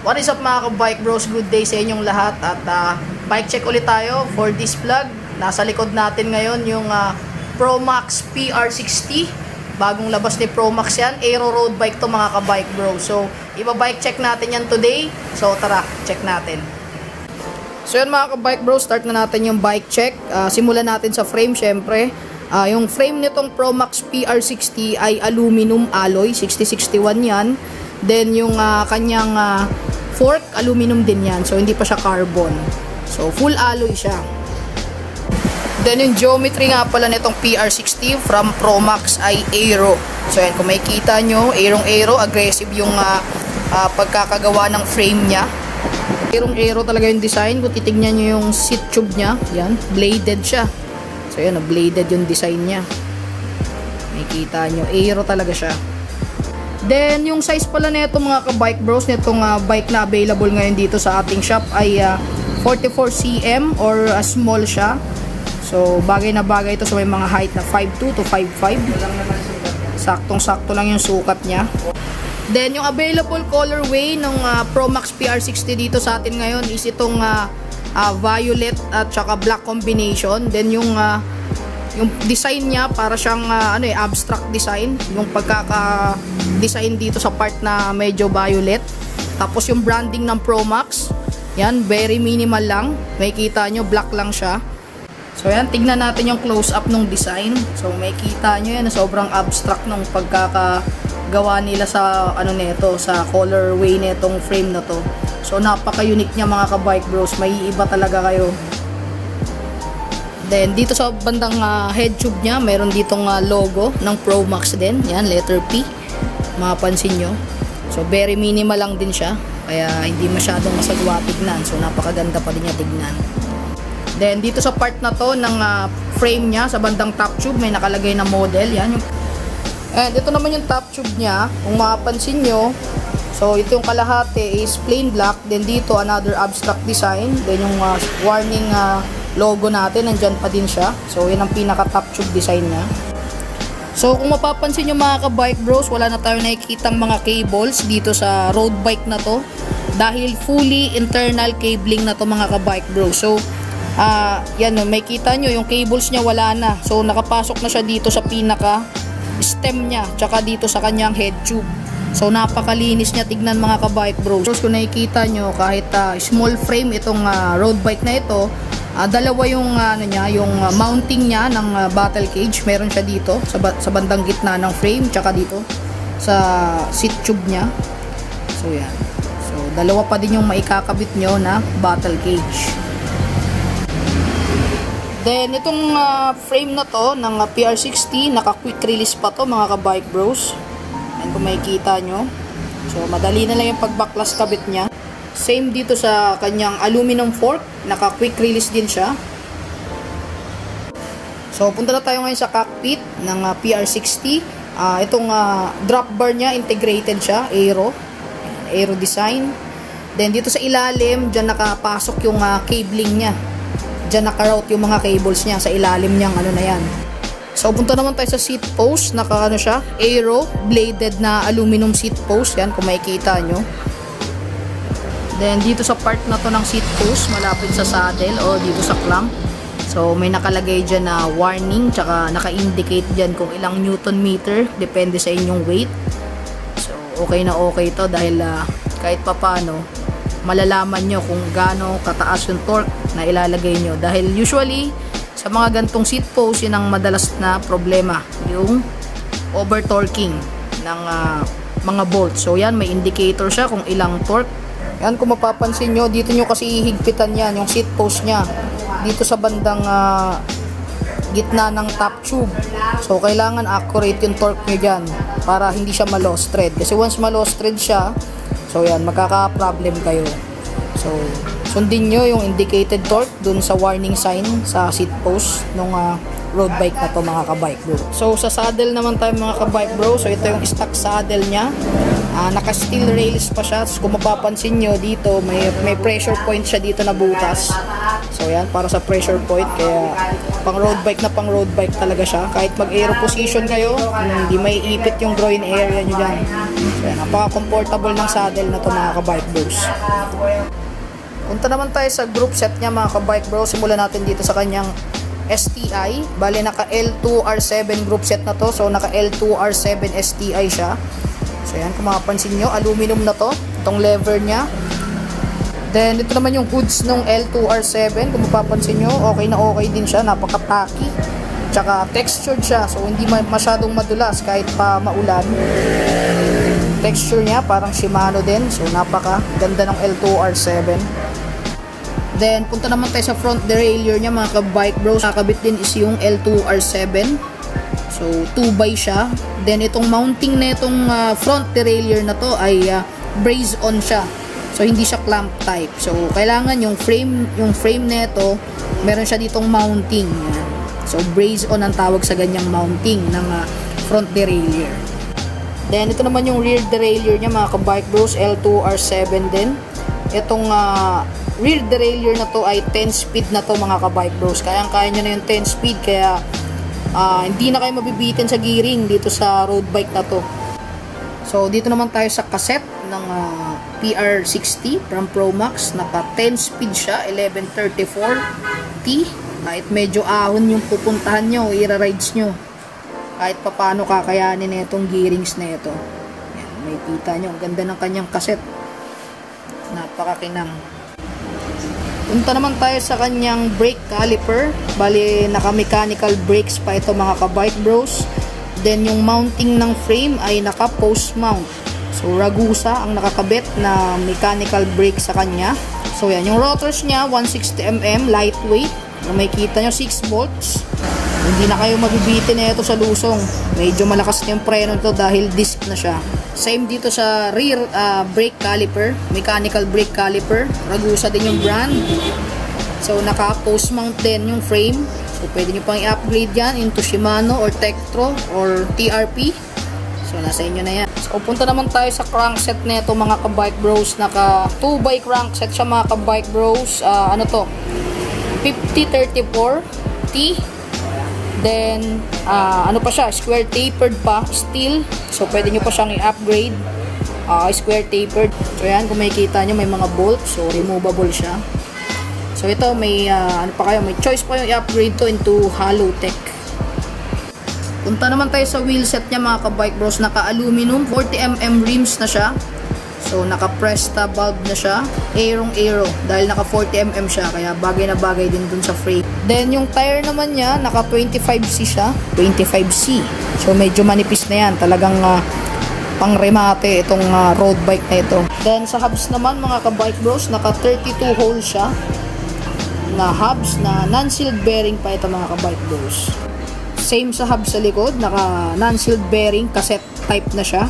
What is up mga ka-bike bros? Good day sa inyong lahat at bike check ulit tayo for this vlog. Nasa likod natin ngayon yung Promax PR60. Bagong labas ni Promax yan. Aero road bike to mga ka-bike bros. So, iba-bike check natin yan today. So, tara, check natin. So, yan mga ka-bike bros, start na natin yung bike check. Simulan natin sa frame syempre. Yung frame nitong Promax PR60 ay aluminum alloy, 6061 yan. Then yung kanyang fork, aluminum din yan. So hindi pa siya carbon. So full alloy siya. Then yung geometry nga pala nitong PR60 from Promax ay aero. So yan, kung makikita nyo, aero, aggressive yung pagkakagawa ng frame niya. Aero talaga yung design. Kung titignan nyo yung seat tube niya, yan, bladed siya. So yan, bladed yung design niya. Makikita nyo, aero talaga siya. Then, yung size pala nito mga ka-bike bros, nitong bike na available ngayon dito sa ating shop ay 44 cm or small siya. So, bagay na bagay ito sa may mga height na 5'2 to 5'5. Saktong-sakto lang yung sukat niya. Then, yung available colorway ng Promax PR60 dito sa atin ngayon is itong violet at saka black combination. Then, yung design niya para siyang abstract design, yung pagkaka-design dito sa part na medyo violet. Tapos yung branding ng Promax, yan, very minimal lang. Makikita nyo, black lang siya. So yan, tignan natin yung close up ng design. So makikita nyo yan, sobrang abstract ng pagkakagawa nila sa nito, sa colorway nitong frame na to. So napaka-unique niya mga ka-bike bros, may iba talaga kayo. Then, dito sa bandang head tube niya, meron ditong logo ng Promax din. Yan, letter P. Mapapansin nyo. So, very minimal lang din siya. Kaya, hindi masyadong masagwa tignan. So, napakaganda pa din niya tignan. Then, dito sa part na to ng frame niya, sa bandang top tube, may nakalagay na model. Yan. And, ito naman yung top tube niya. Kung mapapansin nyo, so, ito yung kalahati is plain black. Then, dito, another abstract design. Then, yung warning logo natin, nandyan pa din siya. So, yun ang pinaka-top tube design niya. So, kung mapapansin nyo mga ka-bike bros, wala na tayong nakikitang mga cables dito sa road bike na to. Dahil fully internal cabling na to mga ka-bike bros. So, yan, may kita nyo, yung cables niya wala na. So, nakapasok na siya dito sa pinaka-stem niya, tsaka dito sa kanyang head tube. So, napakalinis niya tignan mga ka-bike bros. Kung nakikita nyo, kahit small frame itong road bike na ito, dalawa yung yung mounting niya ng battle cage. Meron siya dito sa bandang gitna ng frame, tsaka dito sa seat tube niya. So yan. So dalawa pa din yung maikakabit nyo na battle cage. Then itong frame na to ng PR60, naka quick release pa to mga ka-bike bros. And kung makikita nyo, so madali na lang yung pagbaklas kabit niya. Same dito sa kanyang aluminum fork, naka quick release din siya. So punta na tayo ngayon sa cockpit ng PR60. Itong drop bar niya, integrated siya, aero design. Then dito sa ilalim, dyan nakapasok yung cabling niya. Dyan naka-route yung mga cables niya sa ilalim niyang na yan. So punta naman tayo sa seat post, naka siya, aero bladed na aluminum seat post. Yan kung makikita nyo. Then, dito sa part na to ng seat post, malapit sa saddle o dito sa clamp. So, may nakalagay dyan na warning, tsaka naka-indicate dyan kung ilang newton meter, depende sa inyong weight. So, okay na okay to dahil kahit papano, malalaman nyo kung gaano kataas yung torque na ilalagay nyo. Dahil usually, sa mga gantong seat post, yun ang madalas na problema, yung over-torquing ng mga bolts. So, yan, may indicator siya kung ilang torque. Yan, kung mapapansin nyo, dito nyo kasi ihigpitan yan, yung seat post nya. Dito sa bandang gitna ng top tube. So, kailangan accurate yung torque nyo dyan para hindi siya ma-lost thread. Kasi once ma-lost thread siya, so yan, magkaka-problem kayo. So, sundin nyo yung indicated torque dun sa warning sign sa seat post ng road bike na to mga ka-bike bro. So, sa saddle naman tayo mga ka-bike bro. So, ito yung stock saddle nya. Naka-steel rails pa siya. So, kung mapapansin nyo dito, may pressure point siya dito na butas. So, yan, para sa pressure point. Kaya, Pang road bike talaga siya. Kahit mag-aero position kayo, hindi may ipit yung groin area nyo dyan. So, napaka-comfortable ng saddle na to mga ka-bike bros. Punta naman tayo sa group set niya mga ka-bike bros. Simulan natin dito sa kanyang STI. Bale, naka L2R7 group set na to. So, naka L2R7 STI siya. So, yan, kung makapansin nyo, aluminum na to. Itong lever niya. Then, ito naman yung hoods ng L2R7. Kung mapapansin nyo, okay na okay din siya. Napaka-tacky. Tsaka textured siya. So, hindi masyadong madulas kahit pa maulan. Texture niya, parang Shimano din. So, napaka-ganda ng L2R7. Then, punta naman tayo sa front derailleur niya, mga ka-bike bros. Nakakabit din is yung L2R7. So, 2x siya. Then, itong mounting na itong front derailleur na to ay brace-on siya. So, hindi siya clamp type. So, kailangan yung frame nito, meron siya ditong mounting. Yan. So, brace-on ang tawag sa ganyang mounting ng front derailleur. Then, ito naman yung rear derailleur niya, mga ka-bike bros, L2R7 din. Itong rear derailleur na to ay 10 speed na to, mga ka-bike bros. Kayang-kaya nyo na yung 10 speed, kaya hindi na kayo mabibitin sa gearing dito sa road bike na to. So, dito naman tayo sa cassette ng PR60 from Promax. Naka 10 speed siya, 1134T. Kahit medyo ahon yung pupuntahan nyo, ira-rides nyo, kahit paano kakayanin na itong gearings na ito. Yan, may kita nyo, ang ganda ng kanyang cassette. Napakakinang. Punta naman tayo sa kanyang brake caliper. Bali, naka-mechanical brakes pa ito, mga ka-bike bros. Then, yung mounting ng frame ay naka-post mount. So, Ragusa ang nakakabit na mechanical brake sa kanya. So, yan. Yung rotors niya, 160mm, lightweight. Kung may kita nyo, 6 volts. Hindi na kayo mabibitin na ito sa lusong. Medyo malakas na yung preno ito dahil disc na siya. Same dito sa rear brake caliper, mechanical brake caliper. Ragusa din yung brand. So, naka-post mount din yung frame. So, pwede nyo pang i-upgrade yan into Shimano or Tektro or TRP. So, nasa inyo na yan. So, punta naman tayo sa crankset na ito, mga ka-bike bros. Naka 2x crankset siya, mga ka-bike bros. Ano to? 5034T. Then, ano pa siya? Square tapered pa. Steel. So, pwede nyo pa siyang i-upgrade. Square tapered. So, yan. Kung makikita nyo, may mga bolts. So, removable siya. So, ito, may, ano pa kayo? May choice pa yung i-upgrade to into Hollow Tech. Punta naman tayo sa wheelset niya, mga ka-bike bros. Naka-aluminum. 40mm rims na siya. So, naka-Presta bulb na siya. Aero. Dahil naka-40mm siya. Kaya bagay na bagay din dun sa frame. Then, yung tire naman niya, naka-25C siya. 25C. So, medyo manipis na yan. Talagang pang-remate itong road bike na ito. Then, sa hubs naman, mga ka-bike bros, naka-32 hole siya. Na hubs na non-sealed bearing pa ito, mga ka-bike bros. Same sa hubs sa likod. Naka non-sealed bearing. Cassette type na siya.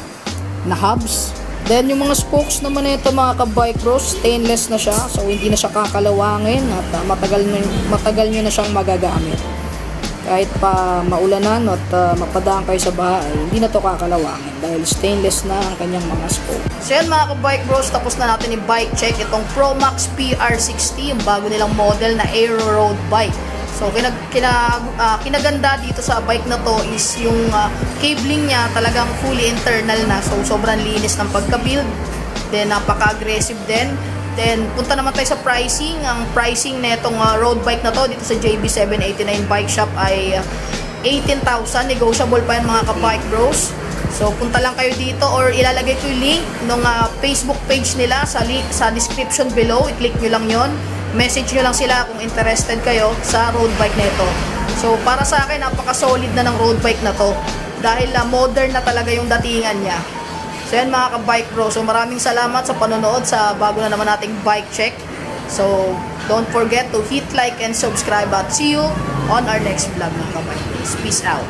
Na hubs. Then, yung mga spokes naman ito, mga ka-bike bros, stainless na siya. So, hindi na siya kakalawangin at matagal nyo na siyang magagamit. Kahit pa maulanan at mapadaan kayo sa bahay, hindi na to kakalawangin dahil stainless na ang kanyang mga spokes. So, yan, mga ka-bike bros, tapos na natin i-bike check itong Promax PR60, yung bago nilang model na Aero Road Bike. So, kinaganda dito sa bike na to is yung cabling niya talagang fully internal na. So, sobrang linis ng pagka-build. Then, napaka-aggressive din. Then, punta naman tayo sa pricing. Ang pricing na itong road bike na to dito sa JB789 Bike Shop ay 18,000. Negotiable pa yan, mga ka-bike bros. So, punta lang kayo dito or ilalagay ko yung link ng Facebook page nila sa description below. I-click nyo lang yon. Message nyo lang sila kung interested kayo sa road bike na ito. So, para sa akin, napaka-solid na ng road bike na to. Dahil modern na talaga yung datingan niya. So, yan, mga ka-bike bro. So, maraming salamat sa panonood sa bago na naman nating bike check. So, don't forget to hit like and subscribe at see you on our next vlog, mga ka-bike bros. Peace out.